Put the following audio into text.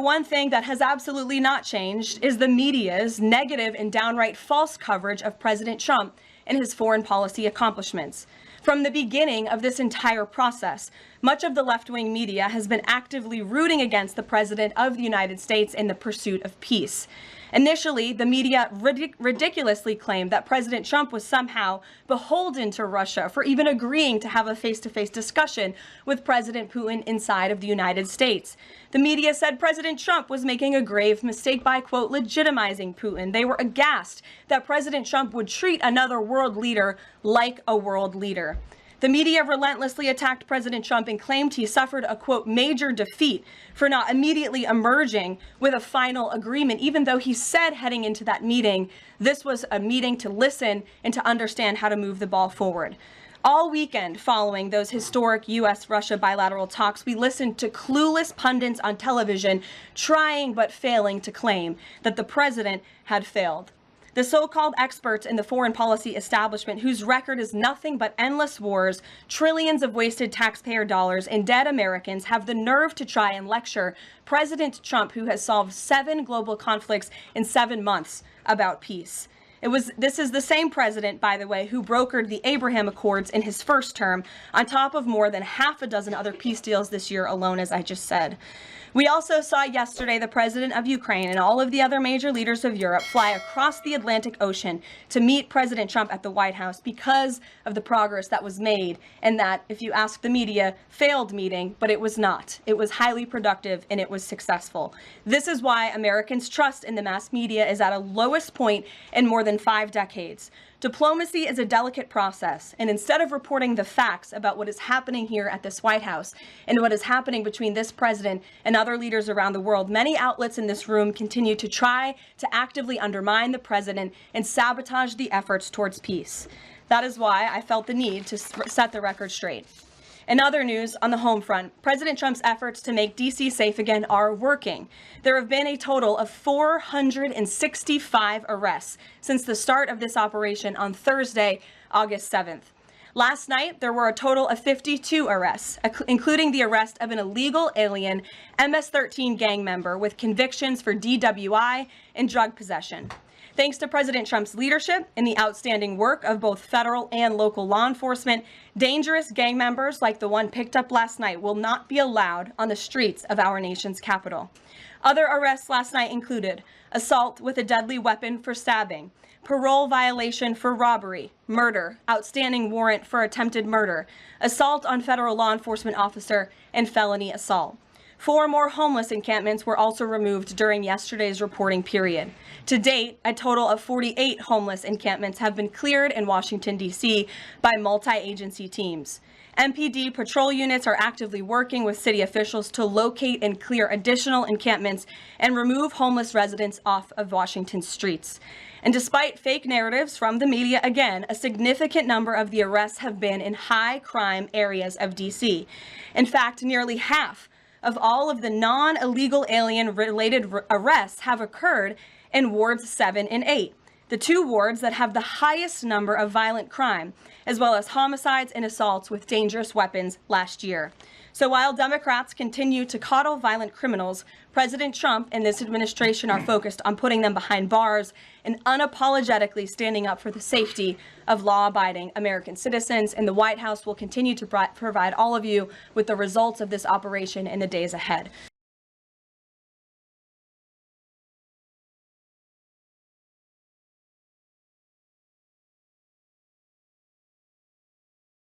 one thing that has absolutely not changed is the media's negative and downright false coverage of President Trump and his foreign policy accomplishments. From the beginning of this entire process, much of the left-wing media has been actively rooting against the President of the United States in the pursuit of peace. Initially, the media ridiculously claimed that President Trump was somehow beholden to Russia for even agreeing to have a face-to-face discussion with President Putin inside of the United States. The media said President Trump was making a grave mistake by, quote, legitimizing Putin. They were aghast that President Trump would treat another world leader like a world leader. The media relentlessly attacked President Trump and claimed he suffered a, quote, major defeat for not immediately emerging with a final agreement, even though he said heading into that meeting, this was a meeting to listen and to understand how to move the ball forward. All weekend following those historic U.S.-Russia bilateral talks, we listened to clueless pundits on television trying but failing to claim that the president had failed. The so-called experts in the foreign policy establishment, whose record is nothing but endless wars, trillions of wasted taxpayer dollars, and dead Americans, have the nerve to try and lecture President Trump, who has solved 7 global conflicts in 7 months, about peace. This is the same president, by the way, who brokered the Abraham Accords in his first term, on top of more than half a dozen other peace deals this year alone, as I just said. We also saw yesterday the president of Ukraine and all of the other major leaders of Europe fly across the Atlantic Ocean to meet President Trump at the White House because of the progress that was made, and that, if you ask the media, failed meeting, but it was not. It was highly productive and it was successful. This is why Americans' trust in the mass media is at a lowest point in more than 5 decades. Diplomacy is a delicate process, and instead of reporting the facts about what is happening here at this White House and what is happening between this president and other leaders around the world, many outlets in this room continue to try to actively undermine the president and sabotage the efforts towards peace. That is why I felt the need to set the record straight. In other news, on the home front, President Trump's efforts to make D.C. safe again are working. There have been a total of 465 arrests since the start of this operation on Thursday, August 7th. Last night, there were a total of 52 arrests, including the arrest of an illegal alien MS-13 gang member with convictions for DWI and drug possession. Thanks to President Trump's leadership and the outstanding work of both federal and local law enforcement, dangerous gang members like the one picked up last night will not be allowed on the streets of our nation's capital. Other arrests last night included assault with a deadly weapon for stabbing, parole violation for robbery, murder, outstanding warrant for attempted murder, assault on federal law enforcement officer, and felony assault. 4 more homeless encampments were also removed during yesterday's reporting period. To date, a total of 48 homeless encampments have been cleared in Washington, D.C. by multi-agency teams. MPD patrol units are actively working with city officials to locate and clear additional encampments and remove homeless residents off of Washington's streets. And despite fake narratives from the media, again, a significant number of the arrests have been in high crime areas of D.C. In fact, nearly half of all of the non-illegal alien-related arrests have occurred in wards 7 and 8, the 2 wards that have the highest number of violent crime, as well as homicides and assaults with dangerous weapons last year. So while Democrats continue to coddle violent criminals, President Trump and this administration are focused on putting them behind bars and unapologetically standing up for the safety of law-abiding American citizens. And the White House will continue to provide all of you with the results of this operation in the days ahead.